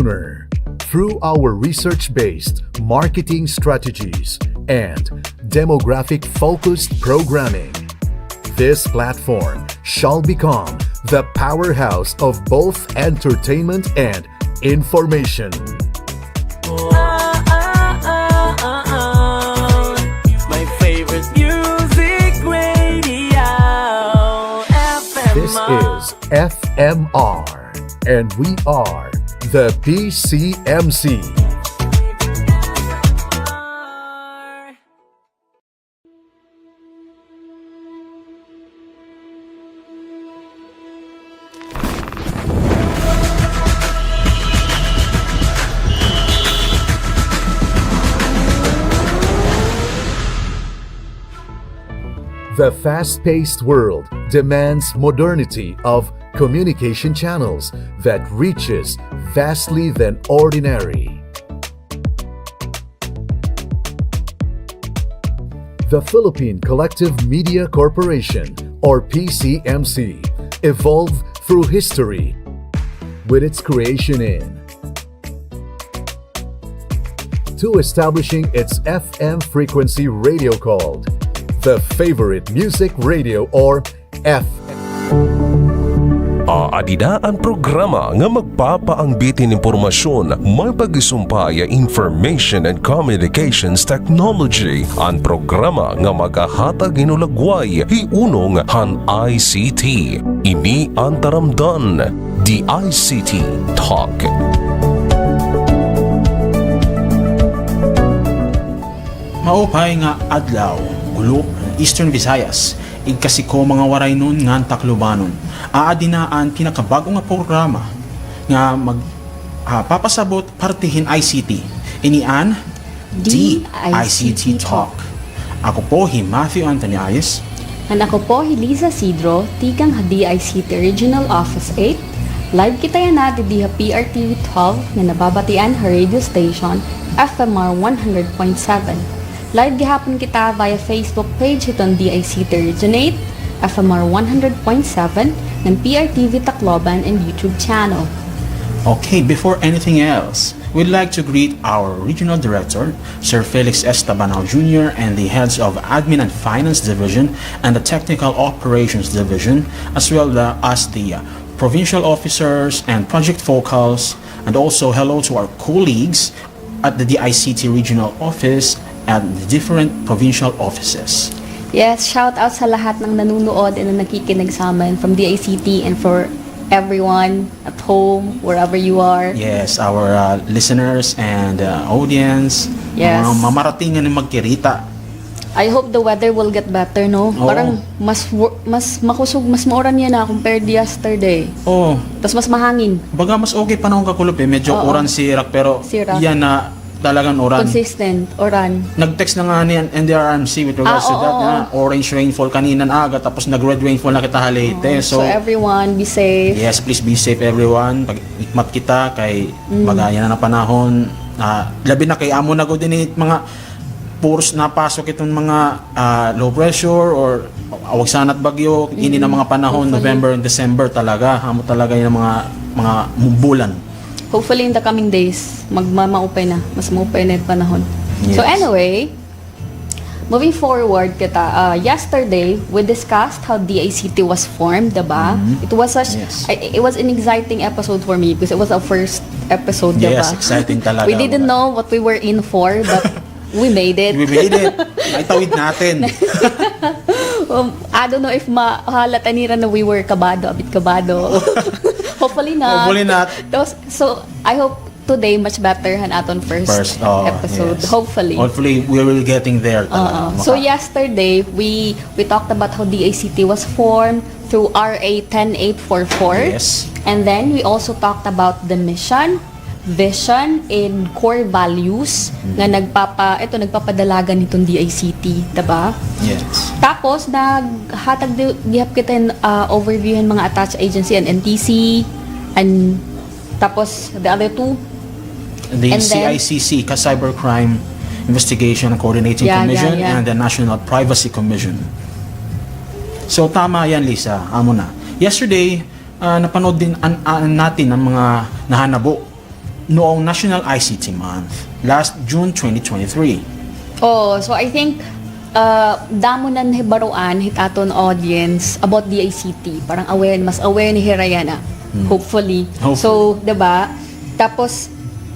Through our research-based marketing strategies and demographic-focused programming, this platform shall become the powerhouse of both entertainment and information. My favorite music radio, FMR. This is FMR, and we are the BCMC. The fast-paced world demands modernity of communication channels that reaches vastly than ordinary. The Philippine Collective Media Corporation, or PCMC, evolved through history with its creation in to establishing its FM frequency radio called the Favorite Music Radio or FM. Adida ang programa nga magpapaangbitin impormasyon may pagisumpaya Information and Communications Technology. Ang programa nga magahatag inulagway hiunong han ICT. Ini ang taramdan, the ICT Talk. Maupay nga adlaw, gulo, Eastern Visayas, igkasiko mga waray nun nga taklubanon. Aadinaan pinakabago nga programa nga papasabot partihin ICT. Inian, the ICT Talk. Ako po hi Matthew Anthony Ayes. Ako po hi Liza Sidro, tikang DICT Regional Office 8. Live kita yan na di PRTV 12 na nababatian ha radio station FMR 100.7. Live gihapon kita via Facebook page itong DICT Region 8, FMR 100.7, ng PRTV Tacloban and YouTube channel. Okay, before anything else, we'd like to greet our Regional Director, Sir Felix Estabanao Jr. and the heads of Admin and Finance Division and the Technical Operations Division, as well as the provincial officers and project focals, and also hello to our colleagues at the DICT Regional Office at the different provincial offices. Yes, shout out sa lahat ng nanunood and nakikinig sa amin from DICT and for everyone at home, wherever you are. Yes, our listeners and audience, Yes. mga mamaratingan ng magkirita. I hope the weather will get better, no? Oo. Parang mas makusog, mas mauran yan na compared yesterday. Oh, Tapos mas mahangin. baga mas okay panahon kakulop eh. Medyo Oo. oran sirak pero Sirak. yan na talagang oran. Consistent, oran. Nag-text na nga niyan NDRMC with regards to that na orange rainfall kanina na aga tapos nag-red rainfall na kita halate. So everyone, be safe. yes, please be safe everyone. Pag ikmat kita kay bagaya na ng panahon. Labi na kay amo na ko din mga puros napasok itong mga low pressure or awag sanat bagyo. Ini na mga panahon, Hopefully. November and December talaga. Amo talaga yung mga bulan. Hopefully in the coming days, maupay na. Mas maupay na yung panahon. Yes. So anyway, moving forward kita, yesterday, we discussed how DICT was formed, diba? It was Yes. it was an exciting episode for me because it was our first episode, diba? Yes, exciting talaga. We didn't know what we were in for, but we made it. We made it. Naitawid natin. I don't know if mahalata nila na we were kabado, a bit kabado. Hopefully not. Hopefully not. So, I hope today much better han aton first episode. Yes. Hopefully. Hopefully, we will getting there. So yesterday, we talked about how DICT was formed through RA 10844. Yes. And then we also talked about the mission, vision, and core values nga nagpapadalagan nitong DICT, diba? Yes. Tapos naghatag gihap kita yung overview ng mga attached agency and NTC and tapos the other two The and then- CICC, Cybercrime Investigation and Coordinating Commission, yeah. and the National Privacy Commission. So tama yan, Lisa. Amo na. Yesterday, napanood din natin ang mga nahanabo noong National ICT Month last June 2023. Oh, so I think damo na nahibaruan hit aton audience about the ICT. Parang mas aware ni Hirayana. Hopefully. So, 'di ba? Tapos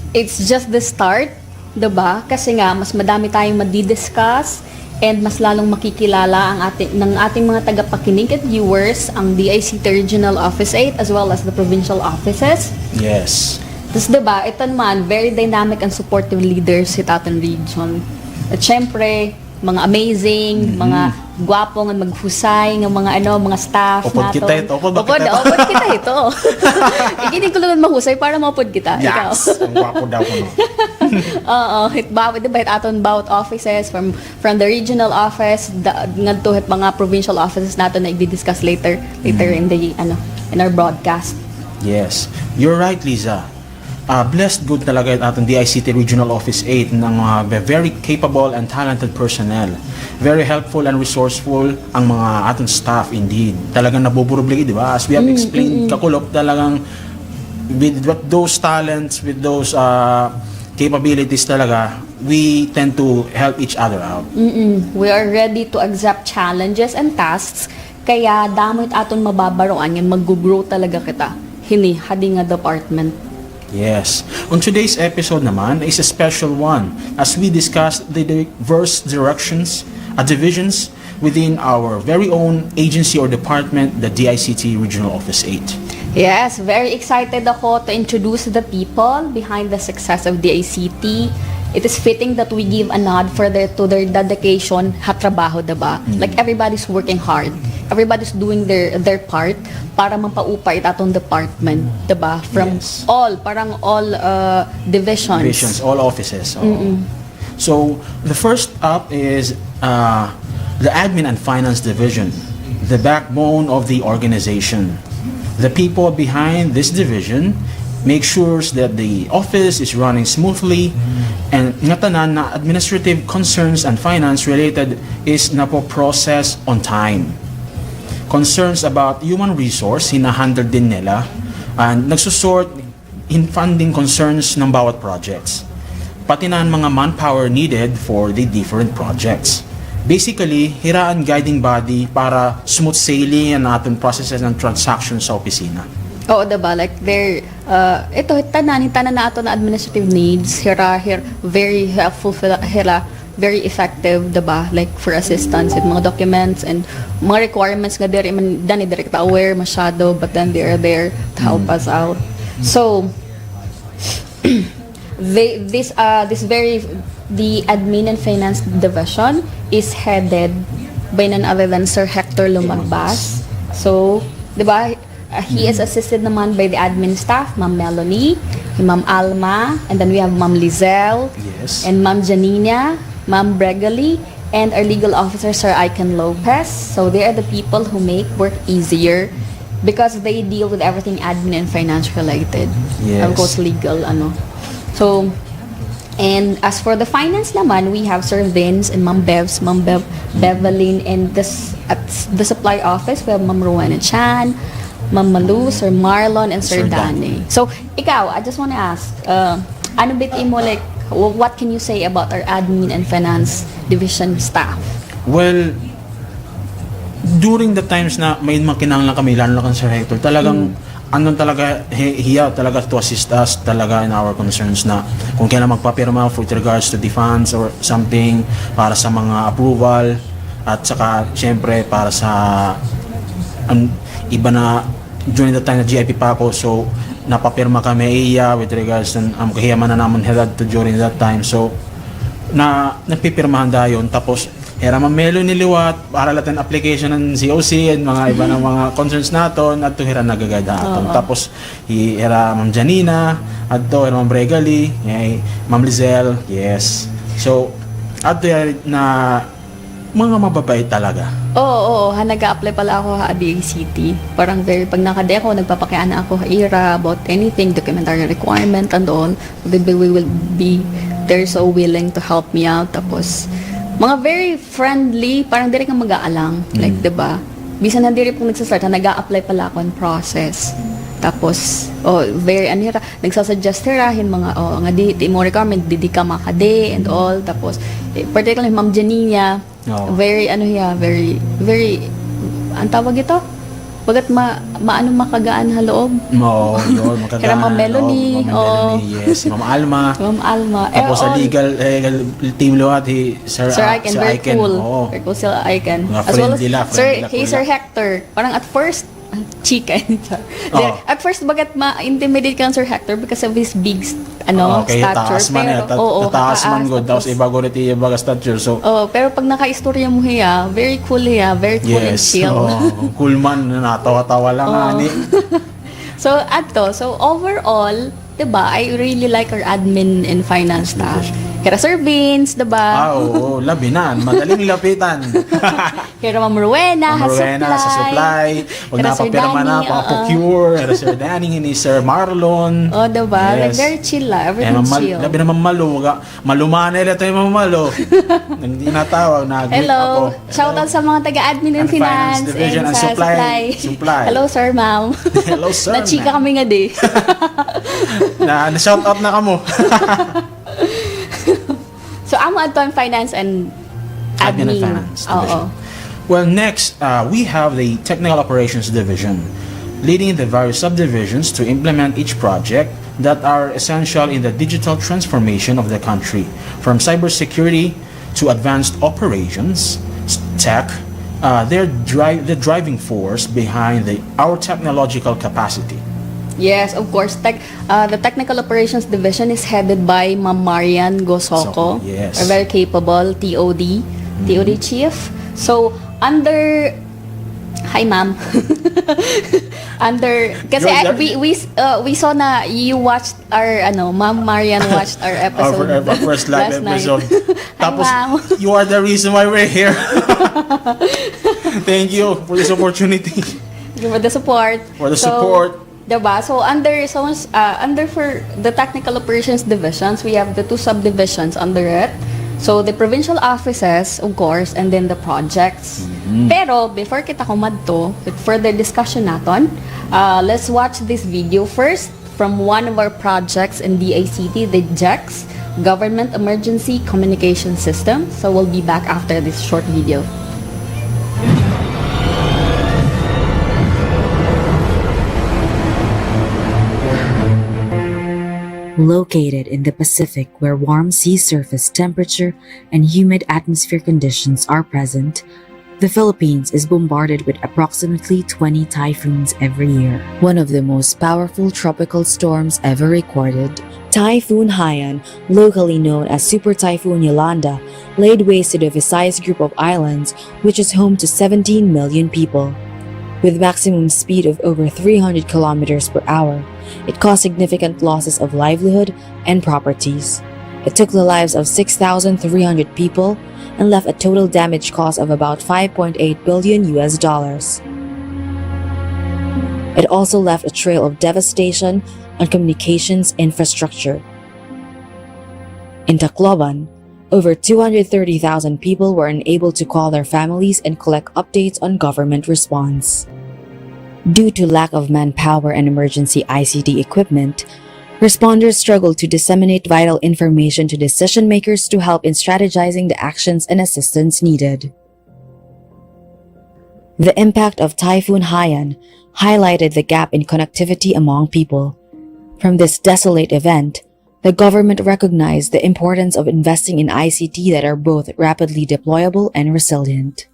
it's just the start, 'di ba? Kasi nga mas madami tayong madi-discuss and mas lalong makikilala ng ating mga tagapakinig at viewers ang DICT Regional Office 8 as well as the provincial offices. Yes. Tapos diba, ito naman, very dynamic and supportive leaders sa ating region. At syempre, mga amazing, mga gwapong at maghusay ng mga staff Opod nato. kita ito. Opod kita ito. Ikinig ko lang mahusay para maupod kita. Yes. Ang gwapo daw ko, no? Oo, diba, aton bawat offices from the regional office ngadto hit mga provincial offices nato na i-discuss later in the in our broadcast. Yes. You're right, Liza. Blessed good talaga ating DICT Regional Office 8 ng very capable and talented personnel. Very helpful and resourceful ang mga ating staff indeed. Talagang nabuburublig, di ba? As we have explained, kakulop talagang with those talents, with those capabilities talaga, we tend to help each other out. We are ready to accept challenges and tasks kaya damot aton mababaroan yan mag-grow talaga kita. Hadi nga department. Yes. On today's episode naman is a special one as we discuss the diverse divisions within our very own agency or department, the DICT Regional Office 8. Yes, very excited ako to introduce the people behind the success of DICT. It is fitting that we give a nod to their dedication at trabaho, diba? Like everybody's working hard. Everybody's doing their part para mapaupay atong department, diba? From all divisions, all offices. So the first up is the Admin and Finance Division, the backbone of the organization. The people behind this division make sure that the office is running smoothly and ngatanan na administrative concerns and finance related is napo-process on time. Concerns about human resource, hinahandle din nila and nagsusort in funding concerns ng bawat projects. Pati na ang mga manpower needed for the different projects. Basically, hiraan guiding body para smooth sailing ang ating processes and transactions sa opisina. Oo, diba? Like, ito, tanan na ato na administrative needs, very helpful, very effective, diba? Like, for assistance and mga documents and mga requirements nga diri man dani direct aware masyado, but then they are there to help us out. So, the Admin and Finance Division is headed by none other than Sir Hector Lumagbas. So, diba? He is assisted naman by the admin staff, Ma'am Melanie, Ma'am Alma, and then we have Ma'am Lizelle, and Ma'am Janina, Ma'am Bregali, and our legal officer, Sir Icon Lopez. So they are the people who make work easier because they deal with everything admin and finance related. Of course, legal, So, and as for the finance naman, we have Sir Vince and Ma'am Bevelyn, and at the supply office, we have Ma'am Rowena Chan, Ma'am Malu, Sir Marlon, and Sir Danny. So, ikaw, I just want to ask, ano mo, like, what can you say about our admin and finance division staff? Well, during the times na may makinanglan kami, lalo na kan Sir Hector, talagang hiya talaga to assist us talaga in our concerns na kung kailan magpapirma with regards to the funds or something para sa mga approval at saka syempre para sa iba na during the time na GIP pa ako, so napapirma kami with regards to kahiyaman na naman head to during that time, so napipirmahan dayon tapos era mamelo niliwat para latin application ng COC and mga iba ng mga concerns naton at hira nagagada aton. Tapos era Ma'am Janina at era Ma'am Bregali, Ma'am Lizelle, yes. So at na mga mababait talaga. Oo, nag-a-apply pala ako sa DICT. Parang pag nakade ako, nagpapakiaan ako IRA about anything, documentary requirement and all. They will be there so willing to help me out. Tapos, mga very friendly, parang diri kang mag-aalang. Like, diba? Bisan na diri pong nagsastart, nag-a-apply pala ako in process. Tapos, very, nagsasuggest hirahin mga, nga di mo requirement, di ka makade, and all. Tapos, particularly, Ma'am Janina, very, very, ang tawag ito? Bagat makagaan ha loob. Yun, makagaan. Kaya Ma'am Melanie. Yes, Ma'am Alma. Ma'am Alma. Tapos sa legal team lahat, Sir Aiken, very Aiken. cool. Very cool sila Aiken. Mga As well as friend nila, Sir Hector. Parang at first, chika. At first, bagat ma-intimidate ka ng Sir Hector because of his big okay, stature. taas man taas man good. Tapos iba go riti iba stature. So, pero pag naka-istorya mo hiya, very cool and chill. Cool man, natawa-tawa lang ani. So overall, diba, I really like our admin and finance staff. Kaya Sir Vince, diba? Labinan. Madaling lapitan. Kaya Ma'am Rowena, sa supply. Pag napapirma na, procure. Kaya Sir Danny, ni Sir Marlon. Diba? Like, very chill lah. Everything's chill. Labi naman malumana ito yung mamalo. Hindi natawag. Hello. Shoutout sa mga taga-admin and finance division and sa supply. Hello, Sir, Ma'am. Hello, Sir. Na-chika kami nga di. Na-shoutout na kamo. So, amo ato ang finance and admin. And finance division. Well, next, we have the Technical Operations Division, leading the various subdivisions to implement each project that are essential in the digital transformation of the country, from cybersecurity to advanced operations, tech. They're the driving force behind our technological capacity. Yes, of course. The Technical Operations Division is headed by Ma'am Marian Gosoko. Yes. A very capable TOD chief. So, hi ma'am. Kasi we saw na you watched our Ma'am Marian watched our episode. Our first live episode. Tapos, hi, you are the reason why we're here. Thank you for this opportunity. For the support. Diba? So under for the Technical Operations Divisions, we have the two subdivisions under it. So the provincial offices, of course, and then the projects. Pero before kita kumadto with further discussion naton, let's watch this video first from one of our projects in the ICT, the GEX, Government Emergency Communication System. So we'll be back after this short video. Located in the Pacific where warm sea surface temperature and humid atmosphere conditions are present, the Philippines is bombarded with approximately 20 typhoons every year. One of the most powerful tropical storms ever recorded, Typhoon Haiyan, locally known as Super Typhoon Yolanda, laid waste to the Visayas group of islands, which is home to 17 million people. With maximum speed of over 300 kilometers per hour, it caused significant losses of livelihood and properties. It took the lives of 6,300 people and left a total damage cost of about $5.8 billion. It also left a trail of devastation on communications infrastructure. In Tacloban, over 230,000 people were unable to call their families and collect updates on government response. Due to lack of manpower and emergency ICT equipment, responders struggled to disseminate vital information to decision makers to help in strategizing the actions and assistance needed. The impact of Typhoon Haiyan highlighted the gap in connectivity among people. From this desolate event, the government recognized the importance of investing in ICT that are both rapidly deployable and resilient.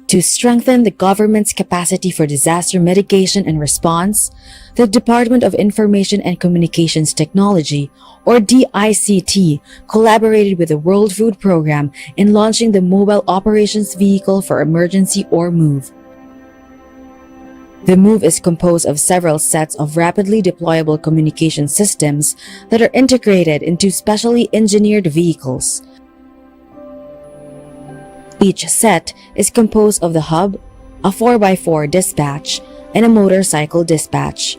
To strengthen the government's capacity for disaster mitigation and response, the Department of Information and Communications Technology, or DICT, collaborated with the World Food Program in launching the Mobile Operations Vehicle for Emergency or MOVE. The MOVE is composed of several sets of rapidly deployable communication systems that are integrated into specially engineered vehicles. Each set is composed of the hub, a 4x4 dispatch, and a motorcycle dispatch,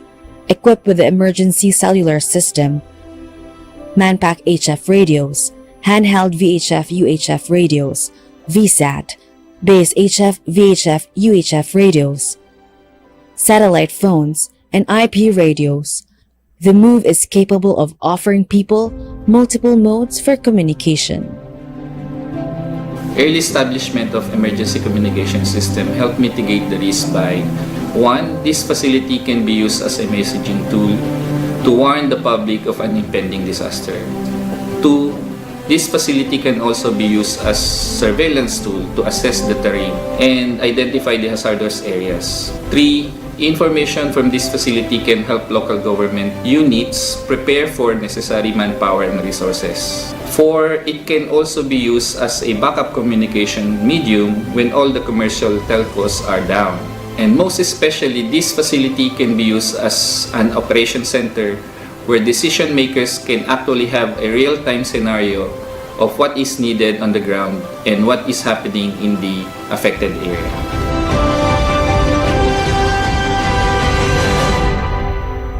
equipped with the emergency cellular system, Manpack HF radios, handheld VHF-UHF radios, VSAT, base HF-VHF-UHF radios, satellite phones, and IP radios. The move is capable of offering people multiple modes for communication. Early establishment of emergency communication system helped mitigate the risk by 1. This facility can be used as a messaging tool to warn the public of an impending disaster. 2. This facility can also be used as surveillance tool to assess the terrain and identify the hazardous areas. 3. Information from this facility can help local government units prepare for necessary manpower and resources. 4. It can also be used as a backup communication medium when all the commercial telcos are down. And most especially, this facility can be used as an operation center where decision makers can actually have a real-time scenario of what is needed on the ground and what is happening in the affected area.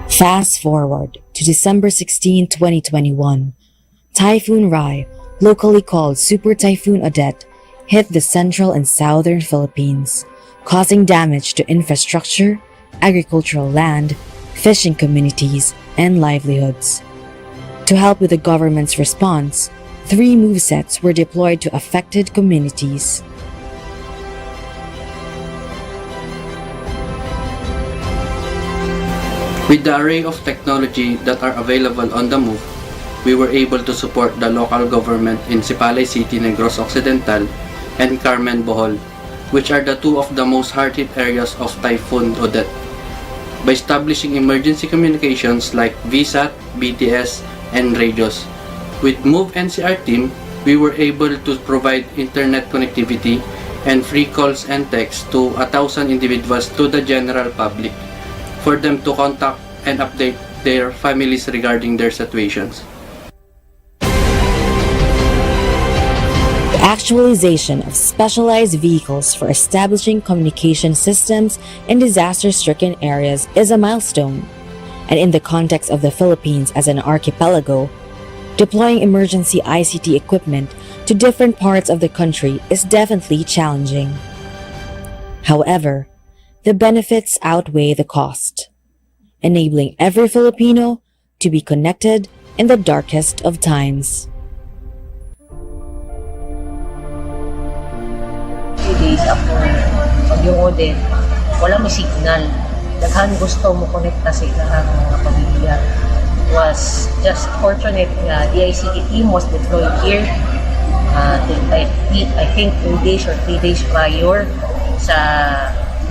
Fast forward to December 16, 2021. Typhoon Rai, locally called Super Typhoon Odette, hit the central and southern Philippines, causing damage to infrastructure, agricultural land, fishing communities, and livelihoods. To help with the government's response, 3 movesets were deployed to affected communities. With the array of technology that are available on the move, we were able to support the local government in Sipalay City, Negros Occidental, and Carmen, Bohol, which are the 2 of the most hard-hit areas of Typhoon Odette. By establishing emergency communications like VSAT, BTS, and radios. With MOVE NCR team, we were able to provide internet connectivity and free calls and texts to 1,000 individuals to the general public for them to contact and update their families regarding their situations. The actualization of specialized vehicles for establishing communication systems in disaster-stricken areas is a milestone. And in the context of the Philippines as an archipelago, deploying emergency ICT equipment to different parts of the country is definitely challenging. However, the benefits outweigh the cost, enabling every Filipino to be connected in the darkest of times. Few days after yung Odette, wala may signal. Daghan gusto mo connect sa ilang mga pamilya. Was just fortunate nga the ICT team was deployed here. I think 2 days or 3 days prior sa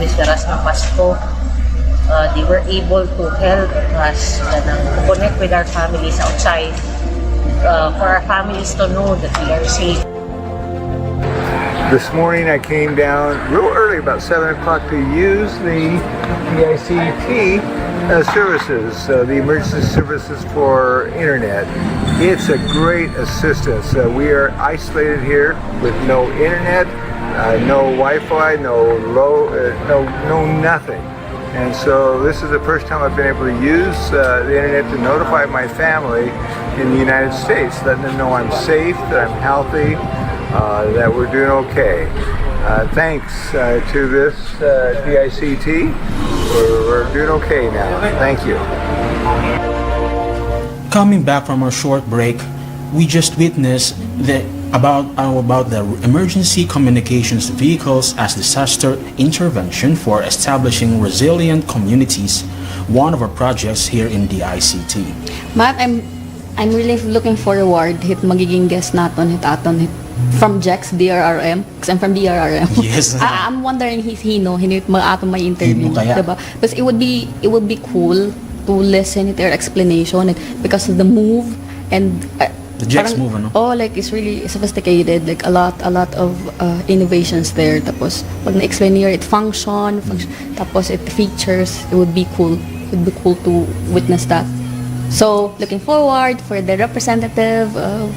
Visceras ng Pasko. They were able to help us to connect with our families outside for our families to know that we are safe. This morning I came down real early, about 7 o'clock, to use the ICT services, the emergency services for internet. It's a great assistance. We are isolated here with no internet, no Wi-Fi, no nothing. And so this is the first time I've been able to use the internet to notify my family in the United States, letting them know I'm safe, that I'm healthy, that we're doing okay. Thanks to this DICT, we're doing okay now. Thank you. Coming back from our short break, we just witnessed about the emergency communications vehicles as disaster intervention for establishing resilient communities, one of our projects here in the ICT. Matt, I'm really looking forward hit magiging guest naton hit aton hit from Jack's DRRM because I'm from DRRM. Yes. I'm wondering he know hinit aton may interview, diba? Because it would be cool to listen to their explanation because of the move and the Jack's move, no? Oh, like it's really sophisticated, like a lot of innovations there. Tapos pag na-explain niya it function, tapos it features, it would be cool. It would be cool to witness that. So, looking forward for the representative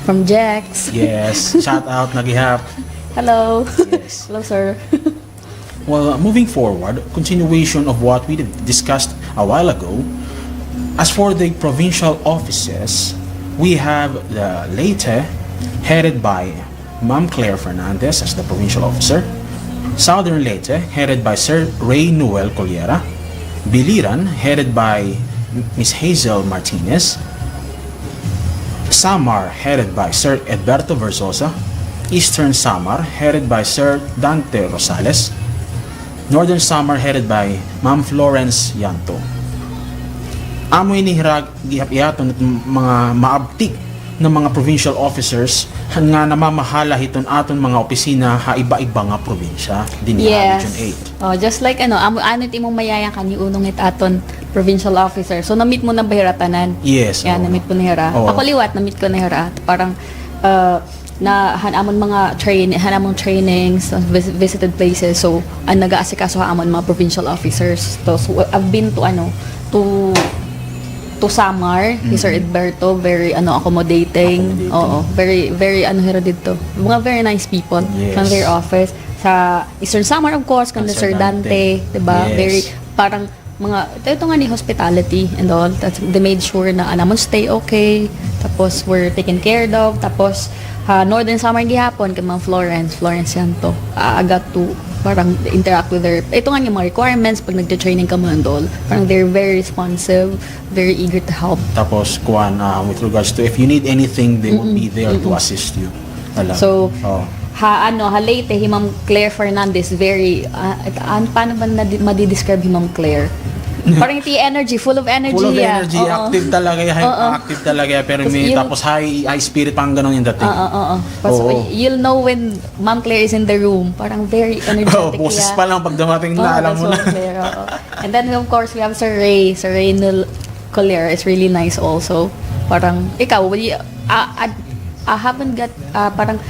from Jax. Yes, shout out Nagihap. Hello. Yes. Hello, sir. Well, moving forward, continuation of what we discussed a while ago. As for the provincial offices, we have the Leyte, headed by Ma'am Claire Fernandez as the provincial officer. Southern Leyte, headed by Sir Ray Noel Colliera. Biliran, headed by Ms. Hazel Martinez. Samar, headed by Sir Edberto Versosa. Eastern Samar, headed by Sir Dante Rosales. Northern Samar, headed by Ma'am Florence Yanto. Amoy ni hirag gihapiaton at mga maabtik ng mga provincial officers nga namamahala hiton aton mga opisina ha iba-iba nga probinsya din Region 8. Oh, just like amo imong mayaya kani unong aton provincial officer. So na-meet mo na bahiratanan. Yes. Yeah, na-meet ko na hira. Ako liwat na-meet ko na hira. Parang na hanamon mga hanamong trainings, visited places. So ang nag-aasikaso amon mga provincial officers. So I've been to Samar, Sir Edberto, very accommodating. Oo, very hira dito. Mga very nice people from their office. Sa Eastern Samar, of course, kung Sir Dante, 'di ba? Yes. Very parang ito nga ni hospitality and all. They made sure na anamon stay okay. Tapos we're taken care of. Tapos Northern Samar gihapon kay Ma'am Florence Yanto. I got to parang interact with her. Ito nga yung mga requirements pag nagte-training ka mo and all. Parang they're very responsive, very eager to help. Tapos kuan with regards to if you need anything, they will be there to assist you. So late Ma'am Claire Fernandez very paano ba madi-describe Ma'am Claire? Parang energy, full of energy. Full of energy, active talaga active talaga pero tapos high spirit pang ganun yung dating. You'll know when Ma'am Claire is in the room, parang very energetic. Boses pa lang pag dumating na alam mo na. And then of course we have Sir Ray Collier is really nice also. Parang ikaw, I haven't got parang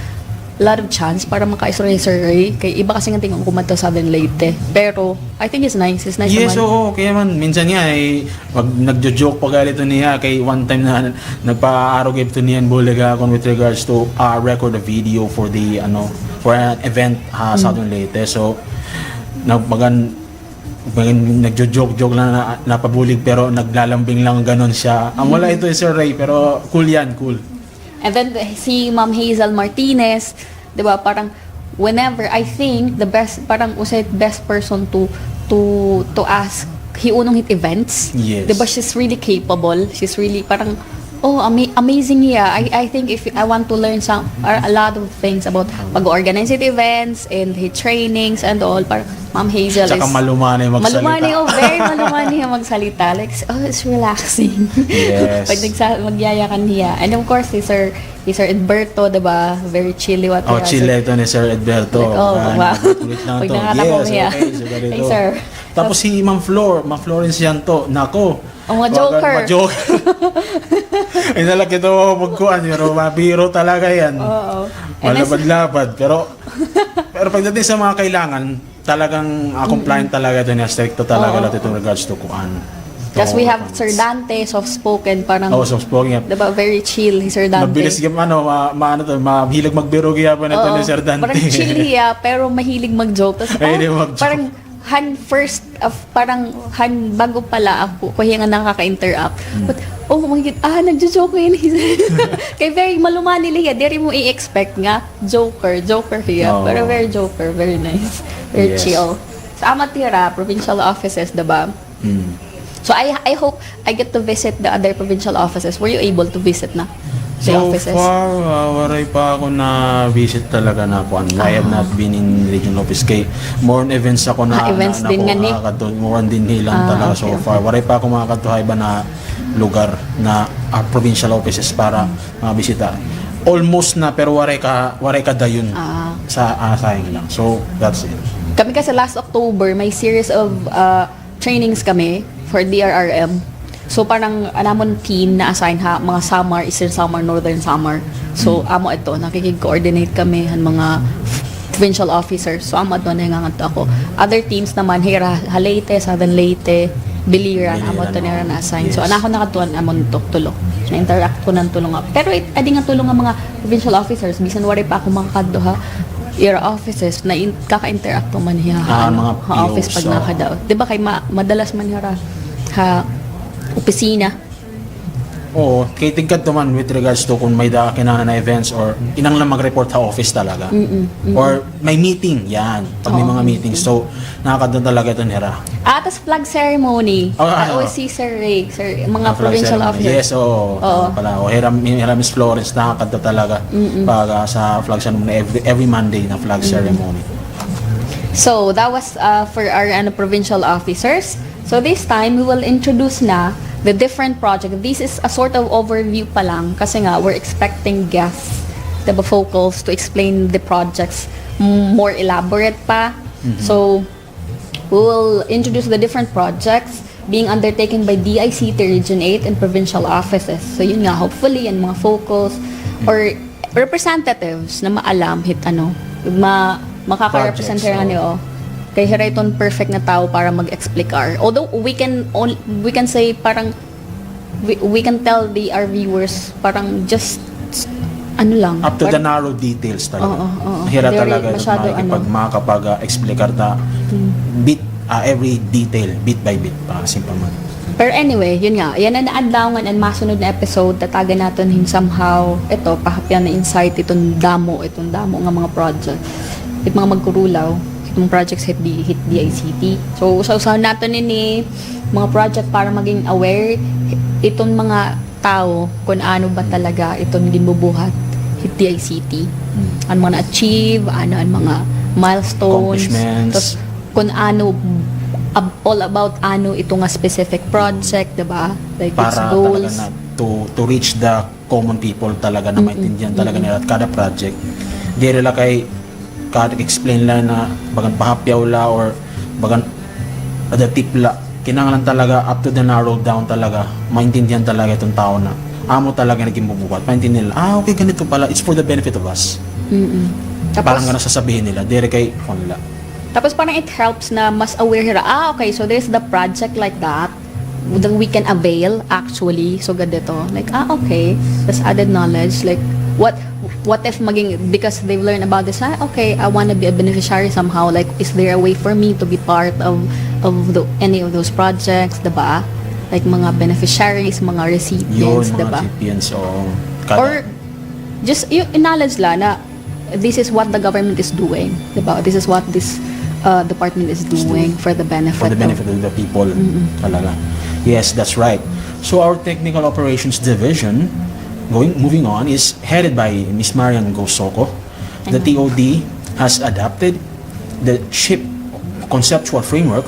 lot of chance para maka-istorya ni Sir Ray. Kay iba kasi nga tingin ko kumadto sa Southern Leyte. Pero I think it's nice. It's nice yes, naman. oo. Kaya man, minsan nga pag nagjo-joke pa galito niya, kay one time na nagpa-arrogate to niyan bulega with regards to record a video for the for an event Southern Leyte. So nagjo-joke lang na napabulig pero naglalambing lang ganon siya. Ang wala ito Sir Ray pero cool yan, cool. And then si Ma'am Hazel Martinez, 'di ba? Parang whenever I think the best person to ask hiunong hit events. Yes. 'Di ba she's really capable. She's really parang amazing niya. I think if I want to learn a lot of things about pag-organize it events and hit trainings and all, parang Ma'am Hazel Saka malumanay magsalita. Very malumanay magsalita. Like, it's relaxing. Yes. Pag magyayakan niya. And of course, si Sir Edberto, diba? Very chilly. Chilly ito ni Sir Edberto. Like, wow. Pag nakakatawa niya. Hey, sir. Tapos si Ma'am Florence Yanto, nako. Mga joker. Ay nalaki ito magkuhan, pero mabiro talaga yan. Oo. Malabad-labad. Pero pagdating sa mga kailangan, talagang compliant talaga ito niya. Stricto talaga lahat ito regards to kuhan. Because we have Sir Dante, soft-spoken, parang soft-spoken. Diba, very chill, Sir Dante. Mabilis mahilig magbiro kaya pa nito ni Sir Dante. Parang chill pero mahilig mag-joke. Tapos, parang bago pala ako, kaya nga nakaka-interact. But, oh my God, nagjo-joke yun. Kaya very malumani liya. Dari mo i-expect nga, joker hiya. Pero very joker, very nice. Very chill. Sa Amatira, provincial offices, diba? So I hope I get to visit the other provincial offices. Were you able to visit na? Offices? So far, waray pa ako na visit talaga na kuan. I have not been in regional office kay more on events ako na events din nga ni. More on din hilang talaga so far. Waray pa ako makakatuhay ba na lugar na provincial offices para mabisita. Almost na pero waray ka dayon sa sayang lang. So that's it. Kami kasi last October may series of trainings kami for DRRM. So parang anamon team na assign mga Samar, Eastern Samar, Northern Samar. So amo ito, nakikig-coordinate kami han mga provincial officers. So amo ito nangangat ako. Other teams naman Leyte, Southern Leyte, Biliran, amo ito nila na-assign. So anako nakatuan amon to tulong. Na-interact ko ng tulong. Pero adi nga tulong ang mga provincial officers bisan wari pa ako makakaduha offices na kaka-interact ko man hiya mga office pag nakadaw. 'Di ba kay madalas man opisina. Oo, kay tingkad naman with regards to kung may kinahanglan na events or inang lang mag-report sa office talaga. Or may meeting, yan. Pag may mga meetings. So, nakakadun talaga ito nila. Tas flag ceremony. I always see Sir Ray, mga provincial officers. Yes, oo. Pala, Miss Florence, nakakadun talaga pag sa flag ceremony, every Monday na flag ceremony. So, that was for our provincial officers. So, this time, we will introduce na the different project. This is a sort of overview pa lang kasi nga we're expecting guests, diba, focals to explain the projects more elaborate pa. So, we will introduce the different projects being undertaken by DICT Region 8 and provincial offices. So, yun nga, hopefully, yan mga focals or representatives na maalam makaka-represent nyo. Kay Hirayton perfect na tao para mag-explicar. Although we can say parang we can tell our viewers parang just lang up to the narrow details talaga. Hira talaga makakapag-explicar ta bit every detail bit by bit para simple man. Pero anyway, yun nga, yan na naadlawngan and masunod na episode, tatagan natin somehow ito, pahapyan na insight itong damo nga mga project. It mga magkurulaw itong projects hit DICT. So, usaw-usaw natin mga project para maging aware itong mga tao kung ano ba talaga itong ginbubuhat hit DICT. Ano mga na-achieve, ano ang mga milestones, tapos kung ano all about ito nga specific project, diba? Like para its goals. Talaga na to reach the common people talaga na maintindihan talaga nila at kada project. Di rin kay explain lang na bagan pahapyaw la or bagan ada tip la, kinanglan talaga up to the narrow down talaga maintindihan talaga itong tao na amo talaga naging bubukat, maintindihan nila okay ganito pala, it's for the benefit of us. Tapos, parang nga nasasabihin nila dire kay nila. Tapos parang it helps na mas aware nila, okay, so there's the project like that we can avail actually, so ganito like okay, that's added knowledge like what if because they've learned about this, okay, I want to be a beneficiary somehow, like is there a way for me to be part of any of those projects, diba? Like mga beneficiaries, mga recipients, diba? Or just yung knowledge la na this is what the government is doing, diba? This is what this department is doing for the benefit of the people talaga. Yes, that's right. So our technical operations division moving on is headed by Miss Marian Gosoko. The TOD has adapted the CHIP conceptual framework,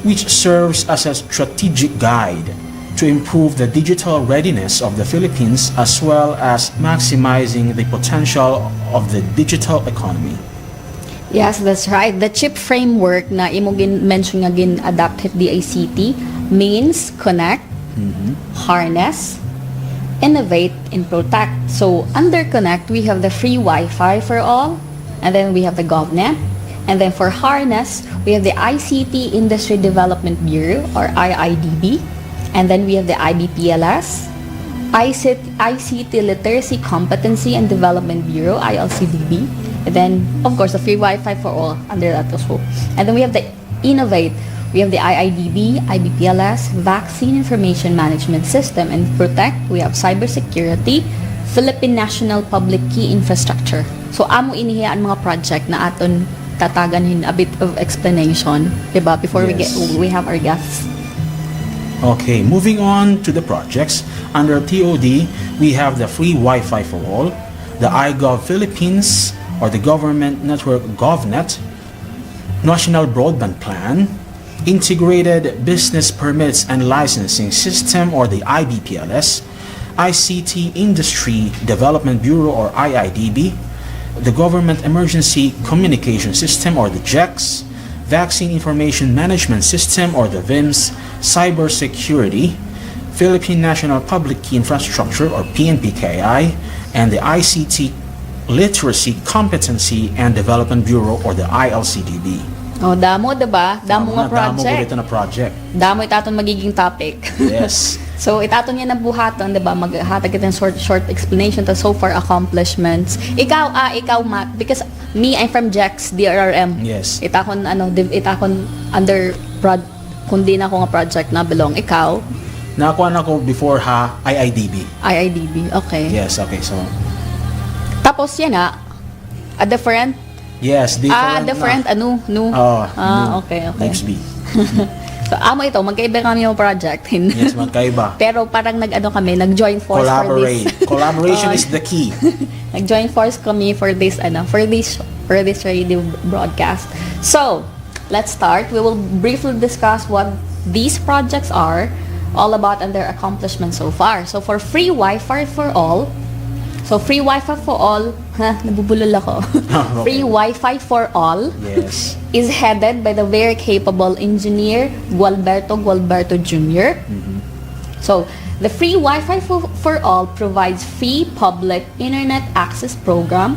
which serves as a strategic guide to improve the digital readiness of the Philippines as well as maximizing the potential of the digital economy. Yes, that's right. The CHIP framework na imo mention nga adapted DICT means connect, harness, innovate, and protect. So under connect, we have the free Wi-Fi for all, and then we have the GovNet, and then for harness, we have the ICT Industry Development Bureau or IIDB, and then we have the IBPLS, ICT Literacy Competency and Development Bureau ILCDB, and then of course the free Wi-Fi for all under that also. And then we have the innovate. We have the IIDB, IBPLS, Vaccine Information Management System, and Protect. We have Cybersecurity, Philippine National Public Key Infrastructure. So, amo inihiyaan mga project na aton tatagan a bit of explanation, diba? Before we have our guests. Okay, moving on to the projects. Under TOD, we have the free Wi-Fi for all, the iGov Philippines or the Government Network GovNet, National Broadband Plan, Integrated Business Permits and Licensing System or the IBPLS, ICT Industry Development Bureau or IIDB, the Government Emergency Communication System or the GECS, Vaccine Information Management System or the VIMS, Cybersecurity, Philippine National Public Key Infrastructure or PNPKI, and the ICT Literacy Competency and Development Bureau or the ILCDB. Damo, diba? Damo nga project. Damo project. Damo itaton magiging topic. Yes. So, itaton yan na buhaton, diba? Maghatag kita ng short explanation to so far accomplishments. Ikaw, Matt, because me, I'm from JEX, DRRM. Yes. Itakon under kundi na ako nga project na belong. Ikaw? Nakakuha na ko before IIDB. IIDB, okay. Yes, okay. So, Tapos yan a different? yes, different. Different, na. no? Okay. Next B. So, amo ito, magkaiba kami yung project. Yes, magkaiba. Pero parang nag-join force Collaborate. for this. Collaboration is the key. Nag-join force kami for this radio broadcast. So, let's start. We will briefly discuss what these projects are, all about and their accomplishments so far. So, for free Wi-Fi for all, nabubulol ako. Free Wi-Fi for all Yes. is headed by the very capable engineer Gualberto Jr. So, the free Wi-Fi for all provides free public internet access program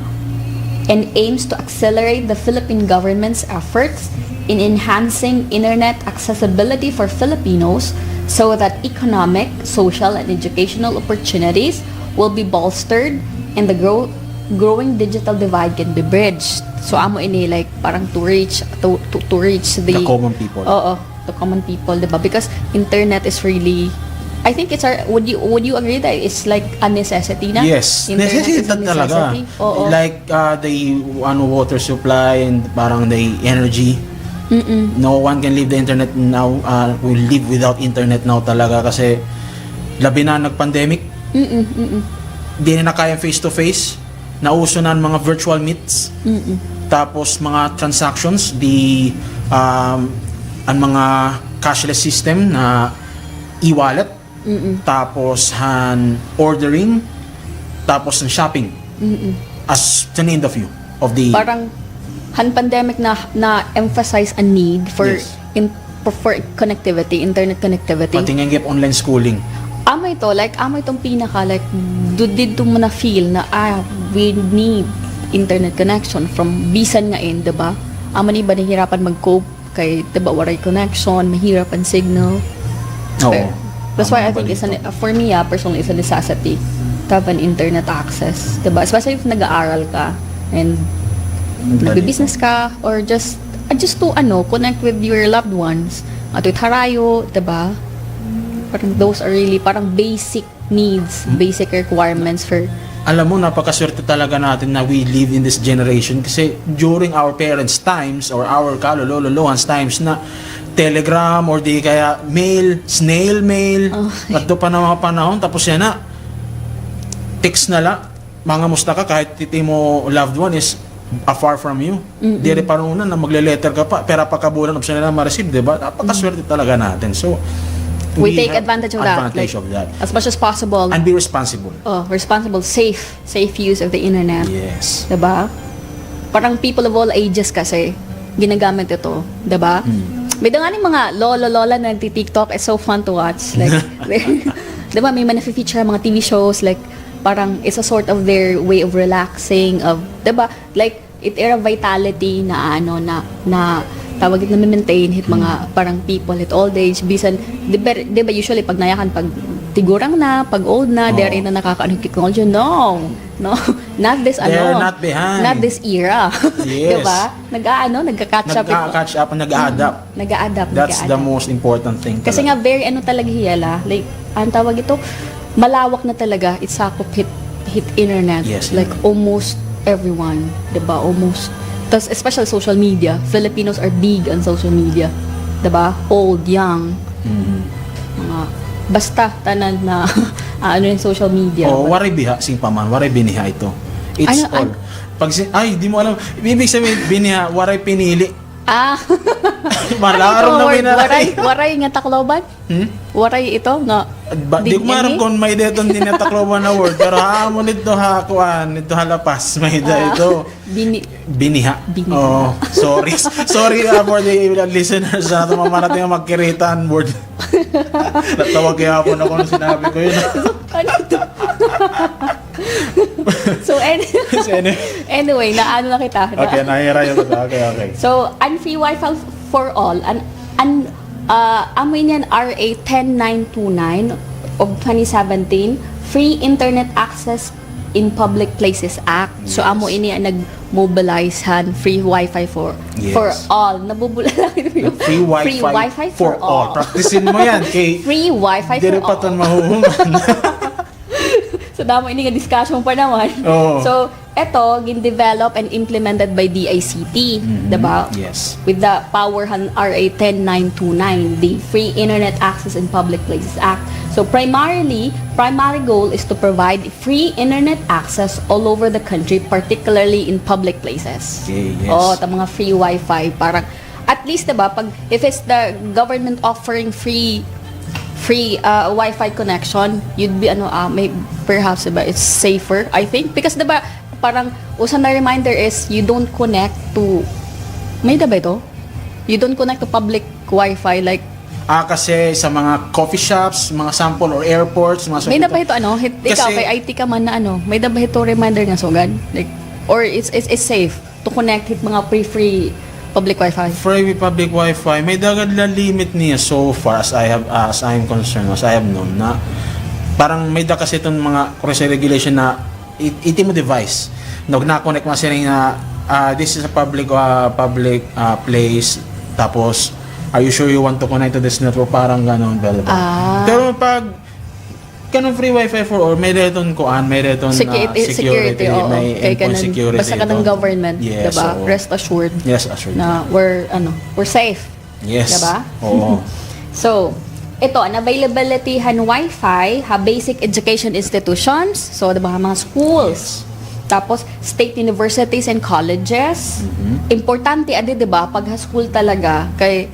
and aims to accelerate the Philippine government's efforts in enhancing internet accessibility for Filipinos so that economic, social, and educational opportunities will be bolstered and the growing digital divide can be bridged. So amo ini like parang to reach the common people. Oo, the common people, diba? Because internet is really, I think it's would you agree that it's like a necessity na? Yes, Internet necessity is a talaga. necessity. Oo. Like the water supply and parang the energy. No one can leave the internet now. Will live without internet now talaga kasi labi na nag-pandemic. Di na kaya face-to-face. Nauso na ang mga virtual meets. Tapos mga transactions, ang mga cashless system na e-wallet. Tapos ordering. Tapos shopping. As to name the few of the... Parang pandemic na emphasize a need for Yes. for connectivity, internet connectivity. Pati nga online schooling. Amo itong pinaka like dito mo na feel na we need internet connection from bisan nga diba? Amo ni ba nahihirapan mag-cope kay diba waray connection, mahirapan signal. Oo. That's why I think for me personally it's a necessity to have an internet access, diba? Especially if nag-aaral ka and nagbe-business ka or just to connect with your loved ones at with harayo, diba? Parang those are really parang basic needs, basic requirements for... Alam mo, napakaswerte talaga natin na we live in this generation kasi during our parents' times or our kalolololohans times na telegram or di kaya mail, snail mail, at doon pa na mga panahon, tapos yan na, text na lang, mga musta ka kahit titi mo loved one is afar from you. Di rin parang una na magle-letter ka pa, pera pa kabulan, option na lang ma-receive, diba? Napakaswerte talaga natin. So, we take advantage of that. As much as possible. And be responsible. Responsible, safe use of the internet. Yes. Diba? Parang people of all ages kasi ginagamit ito. Diba? May danganing mga lola na nagti-TikTok. It's so fun to watch. Like, diba? May na-feature mga TV shows. Like, parang it's a sort of their way of relaxing. Diba? Like, it era vitality na tawag na maintain hit mga parang people at old age bisan di ba usually pag nayakan pag tigurang na pag old na dere na nakakaano technology no not this they're not behind, not this era. Yes. Di ba nagka-catch up nag-a-adapt that's the most important thing kasi talaga. nga very talaga hiyala like ang tawag ito malawak na talaga it's sakop hit internet. Yes, like almost everyone, diba? Almost. Tas especially social media. Filipinos are big on social media. Diba? Old, young. Mga basta tanan na yung social media. Waray biha sing paman, waray biniha ito. It's all. Ay, di mo alam. Ibig sabihin biniha, waray pinili. Malaro na minalay. Waray nga takloban? Waray ito nga. Di ko maram kung may deton din na takloban na word. Pero mo nito ito halapas. May ito. Biniha. Oh, sorry for the listeners na tumamarating ang magkiritan word. Natawag kaya po na kung sinabi ko yun. Ano ito? So anyway, naano na kita. Okay, nahira yun. Okay. So, free Wi-Fi for all. Amoy niyan RA 10929 of 2017, free internet access in Public Places Act. So amo ini ang nag-mobilize han free Wi-Fi for all. Nabubula lang yung Free Wi-Fi for all. Practicein mo yan. Kay free Wi-Fi for Dire pa all. ton mahuhuman. So damo ini nga discussion pa naman. Oo. So eto gin-develop and implemented by the ICT, diba? Yes. With the power han RA 10929, the Free Internet Access in Public Places Act. So primary goal is to provide free internet access all over the country, particularly in public places. Okay, yes. Oh, ta mga free Wi-Fi, parang at least diba pag if it's the government offering free Wi-Fi connection, you'd be may perhaps diba it's safer, I think, because diba parang usa na reminder is you don't connect to may diba ito? You don't connect to public Wi-Fi like kasi sa mga coffee shops, mga sample or airports, mga may dapat ito ikaw kay IT ka man na may dapat ito reminder nga sugad like or it's safe to connect with mga free public Wi-Fi. Free public Wi-Fi may dagad la limit niya so far as I'm concerned, as I have known na parang may da kasi itong mga regulation na iti mo device na-connect mo siya na this is a public place tapos are you sure you want to connect to this network? Parang ganon. Pero pag kanong free Wi-Fi for all, may reton security, may endpoint security. Basta ka ng government, yes, diba? Oo. Rest assured. Yes, assured. Na we're safe. Yes. Diba? Oo. So, ito, an availability han Wi-Fi, basic education institutions, so diba mga schools. Yes. Tapos state universities and colleges. Importante adi diba pag school talaga kay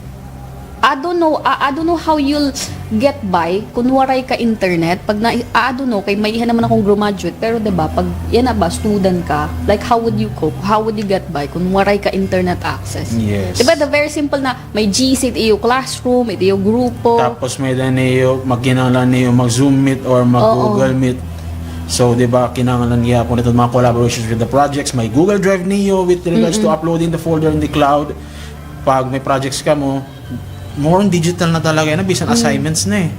I don't know how you'll get by kung waray ka internet pag I don't know kay may ihan naman akong graduate pero 'di ba pag yan na ba student ka like how would you cope, how would you get by kung waray ka internet access. Yes. 'Di ba the very simple na may GC iyo classroom iyo grupo tapos may dan niyo magkinahanglan niyo mag Zoom Meet or mag Google Meet. So, di ba, kinahanglan niya po nito mga collaborations with the projects. May Google Drive niyo with regards to uploading the folder in the cloud. Pag may projects ka mo, more on digital na talaga yan. Bisan assignments na eh.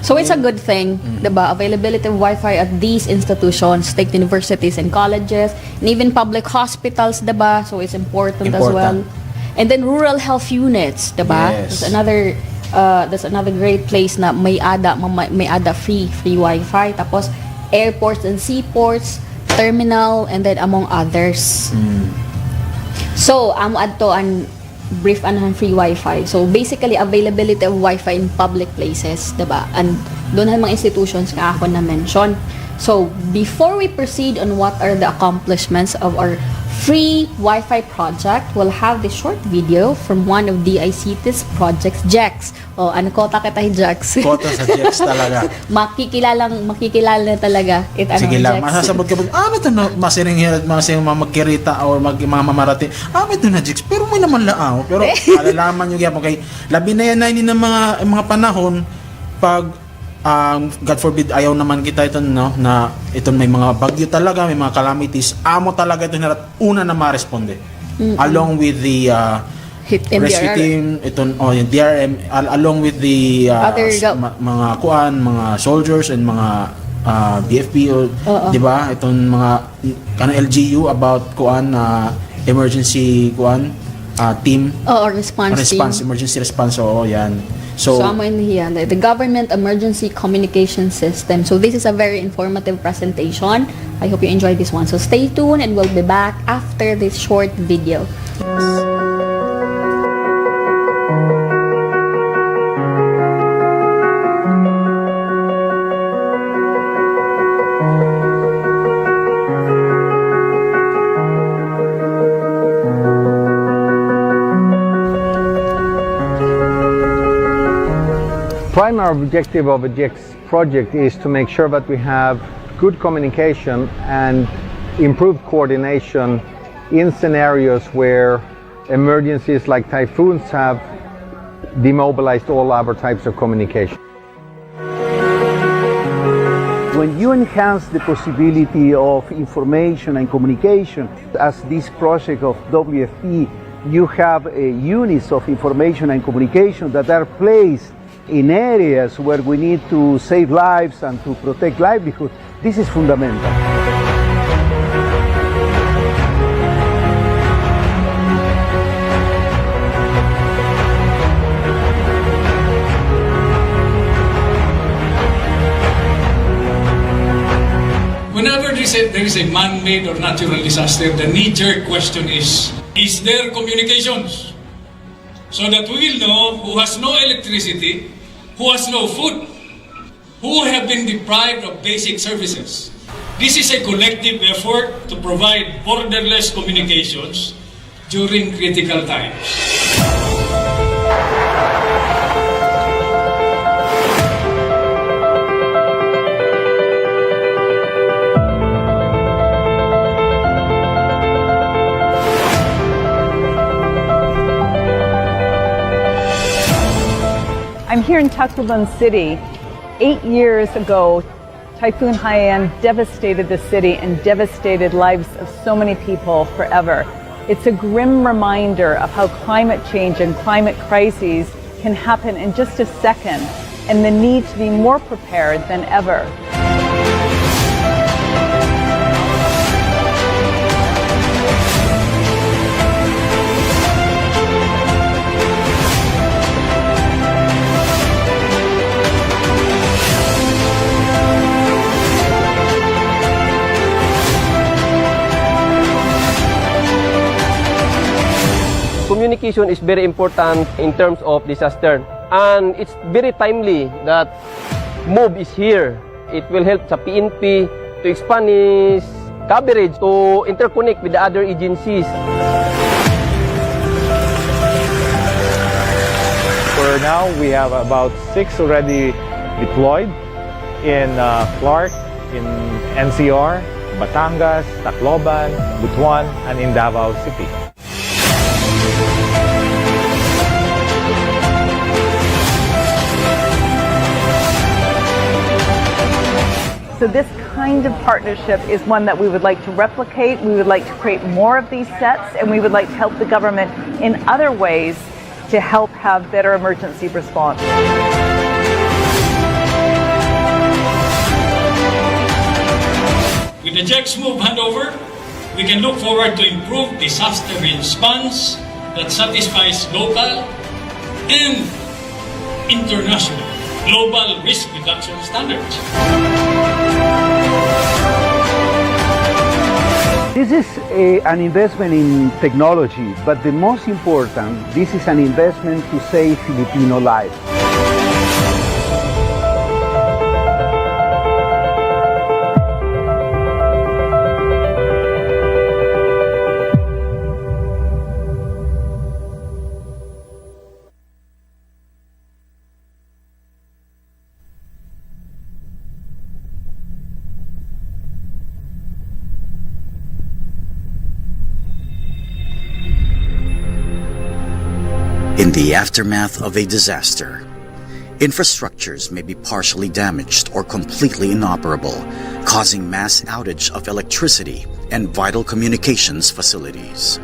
So it's a good thing, diba? Availability of Wi-Fi at these institutions, state universities and colleges, and even public hospitals, diba? So it's important as well. And then rural health units, diba? Yes. That's another great place na may ada free Wi-Fi. Tapos airports and seaports, terminal, and then among others. So adto an brief free Wi-Fi. So basically availability of Wi-Fi in public places, diba? And doon ang mga institutions nga ako na mention. So before we proceed on what are the accomplishments of our free Wi-Fi project, we'll have this short video from one of DICT's projects, JEX. O ano kota kita JEX? Kota sa JEX talaga. makikilala na talaga. Sige lang, masasabot ka ba? Ito na masiring hirad, masiring magkirita or mga mamarati. Ito na JEX, pero may naman lao. Pero alalaman nyo kaya po kay labi na yan na ini ng mga panahon pag God forbid ayaw naman kita ito na ito may mga bagyo talaga, may mga calamities, amo talaga ito na una na ma-responde along with the rescue team yung DRM along with the mga mga soldiers and mga BFP di ba itong mga LGU about emergency team emergency response yan. So amo in here, the Government Emergency Communication System. So this is a very informative presentation. I hope you enjoyed this one. So stay tuned and we'll be back after this short video. Primary objective of a JEX project is to make sure that we have good communication and improved coordination in scenarios where emergencies like typhoons have demobilized all other types of communication. When you enhance the possibility of information and communication, as this project of WFP, you have units of information and communication that are placed in areas where we need to save lives and to protect livelihood. This is fundamental. whenever there is a man-made or natural disaster, the knee-jerk question is there communications? So that we will know who has no electricity, who has no food, who have been deprived of basic services. This is a collective effort to provide borderless communications during critical times. I'm here in Tacloban City. 8 years ago, Typhoon Haiyan devastated the city and devastated lives of so many people forever. It's a grim reminder of how climate change and climate crises can happen in just a second, and the need to be more prepared than ever. Communication is very important in terms of disaster, and it's very timely that MOVE is here. It will help sa PNP to expand its coverage to interconnect with the other agencies. For now, we have about 6 already deployed in Clark, in NCR, Batangas, Tacloban, Butuan, and in Davao City. So this kind of partnership is one that we would like to replicate. We would like to create more of these sets, and we would like to help the government in other ways to help have better emergency response. With the GEX MOVE handover, we can look forward to improved disaster response that satisfies local and international global risk reduction standards. This is an investment in technology, but the most important, this is an investment to save Filipino lives. In the aftermath of a disaster, infrastructures may be partially damaged or completely inoperable, causing mass outage of electricity and vital communications facilities.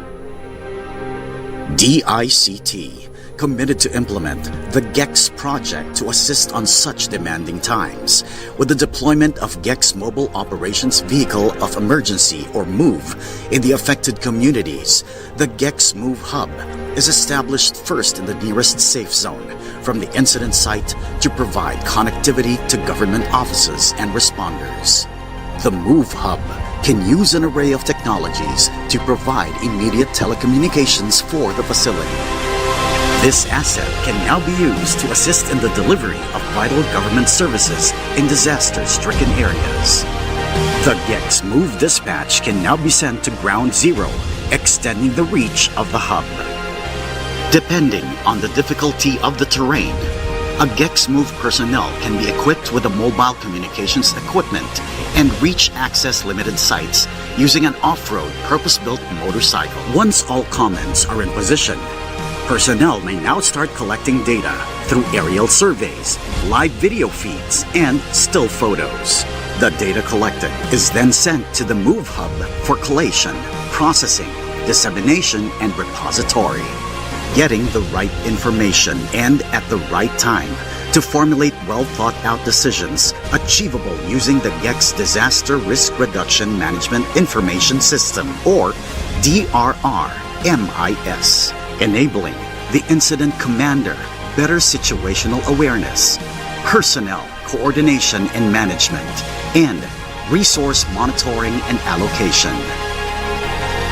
DICT committed to implement the GEX project to assist on such demanding times with the deployment of GEX Mobile Operations Vehicle of Emergency or MOVE in the affected communities. The GEX MOVE Hub is established first in the nearest safe zone from the incident site to provide connectivity to government offices and responders. The MOVE Hub can use an array of technologies to provide immediate telecommunications for the facility. This asset can now be used to assist in the delivery of vital government services in disaster-stricken areas. The GEX MOVE dispatch can now be sent to Ground Zero, extending the reach of the hub. Depending on the difficulty of the terrain, a GEX MOVE personnel can be equipped with a mobile communications equipment and reach access limited sites using an off-road purpose-built motorcycle. Once all commands are in position, personnel may now start collecting data through aerial surveys, live video feeds, and still photos. The data collected is then sent to the MOVE Hub for collation, processing, dissemination, and repository. Getting the right information and at the right time to formulate well-thought-out decisions achievable using the GEX Disaster Risk Reduction Management Information System, or DRR-MIS, enabling the incident commander better situational awareness, personnel coordination and management, and resource monitoring and allocation.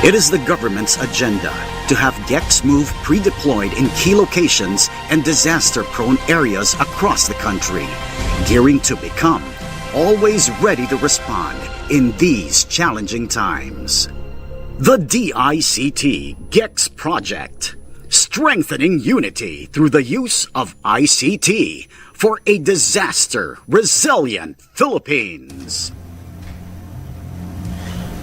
It is the government's agenda to have GECs move pre-deployed in key locations and disaster-prone areas across the country, gearing to become always ready to respond in these challenging times. The DICT GECS project, strengthening unity through the use of ICT for a disaster-resilient Philippines.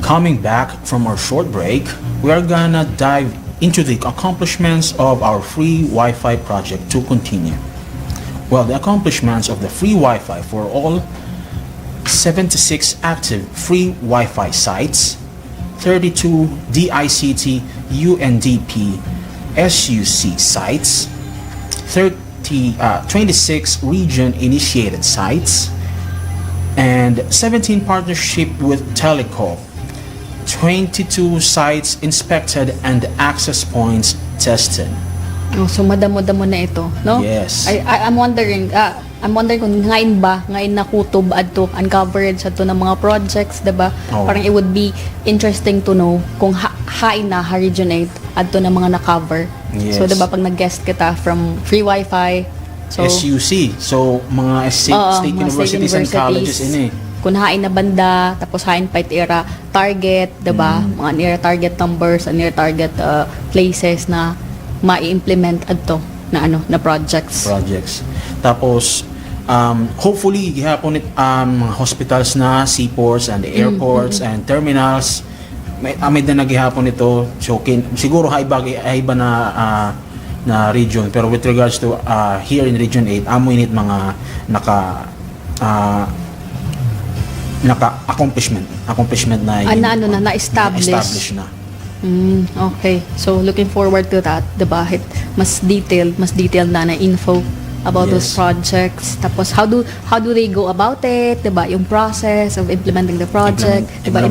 Coming back from our short break, we are gonna dive into the accomplishments of our free Wi-Fi project to continue. Well, the accomplishments of the free Wi-Fi for all: 76 active free Wi-Fi sites, 32 DICT UNDP SUC sites, 26 region-initiated sites, and 17 partnership with Telecom, 22 sites inspected and access points tested. Oh, so madamo-damo na ito, no? Yes. I'm wondering kung ngayon na kutob adto uncovered sa to ng mga projects, 'di ba? Oh. Parang it would be interesting to know kung hain na region 8 adto ng mga na-cover. Yes. So 'di ba pag nag-guest kita from free Wi-Fi, so SUC, so mga state universities and colleges ini. Kung hain na banda, tapos hain pa itira target, 'di ba? Mga near target numbers and near target places na ma-implement adto na projects. Tapos hopefully gihapon hospitals na, seaports and airports and terminals may na gihapon ito, so siguro iba na region, pero with regards to here in region 8 amo init mga naka accomplishment na na-establish na. Okay. So looking forward to that, 'di ba? Mas detailed na info about those projects. Tapos how do they go about it, 'di ba? Yung process of implementing the project, 'di ba?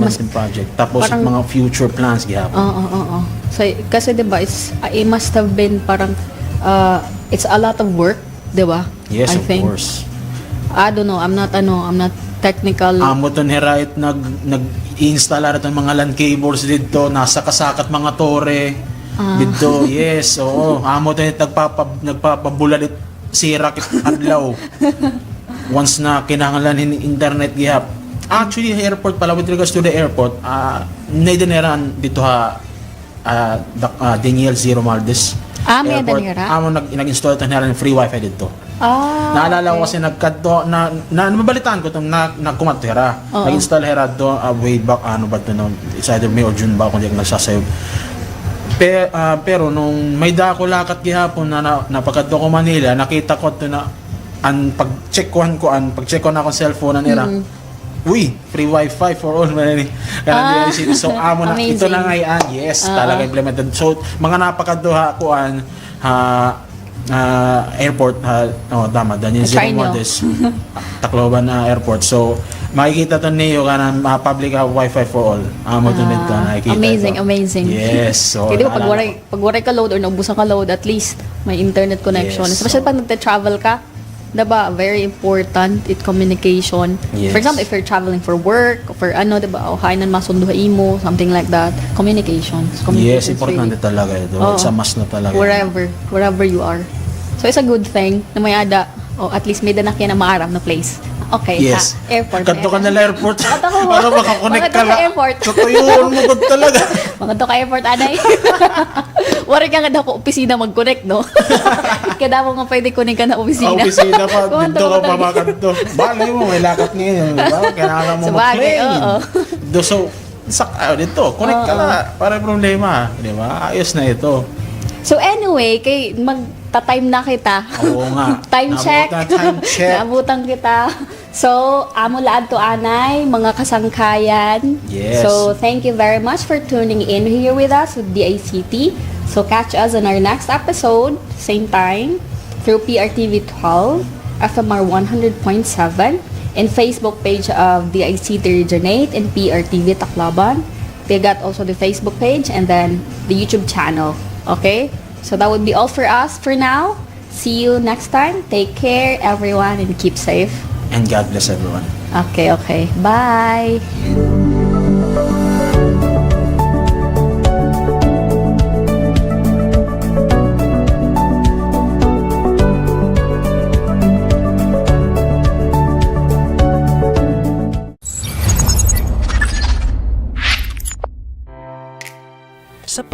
Tapos parang, mga future plans gihapon. So kasi 'di ba, it must have been parang it's a lot of work, 'di ba? Yes, I think. Of course. I don't know, I'm not technical. Amo ton herait nag-install ng mga LAN cables dito, nasa kasakat mga tore dito. Yes, oo. Amo ton nagpapabulat sira kit adlaw. Once na kinahanglan internet gihap. Actually, airport pala, with regards to the airport, naidaneran dito Daniel Zero Maldes. May danera? Amo nag-install tan heran free wifi dito. Naalala ko kasi nagkadto na mabalitaan ko itong nagkumat hera. Nag-install hera do way back it's either May or June ba kung di nagsasayog. Pero nung may dako lakat gihapon na napakadto ko Manila, nakita ko ito na pag-check ko na akong cellphone na nila. Uy, free wifi for all man. So amo na ito na ngayon. Yes, talaga implemented. So mga napakaduha kuan airport Daniel Zero Maldes Tacloban airport. So makikita to niyo kana public wifi for all. Amo to nito nakikita. Amazing. Yes. So di ba pag waray ka load or naubusan ka load, at least may internet connection. Yes, especially pag nagte-travel ka, diba, very important communication. Yes. For example, if you're traveling for work, for diba, o kainan masunduha imo, something like that, communications yes, importante really talaga ito. Sa mas na talaga. Wherever you are. So it's a good thing na may ada, at least may danakyan na maaram na place. Okay, yes. Airport. Kadto ka na airport. Para makakonect ka na. Airport. Tutuyon mo gud talaga. Mga ka airport anay. Wari ka nga daw ko opisina mag-connect, no? Kada mo nga pwede kunin ka na opisina. Opisina pa. Dito ka pa makadto. Balay mo, may lakat ngayon. Kailangan mo mag-train. So, dito, connect ka na. Para problema. Di ba? Ayos na ito. So anyway, magta-time na kita. Oo nga. Time check. Naabutan kita. So, amo laad to anay, mga kasangkayan. Yes. So, thank you very much for tuning in here with us with the ICT. So, catch us in our next episode, same time, through PRTV 12, FMR 100.7, and Facebook page of the ICT Region 8 and PRTV Tacloban. They got also the Facebook page and then the YouTube channel. Okay? So, that would be all for us for now. See you next time. Take care, everyone, and keep safe. And God bless everyone. Okay. Bye!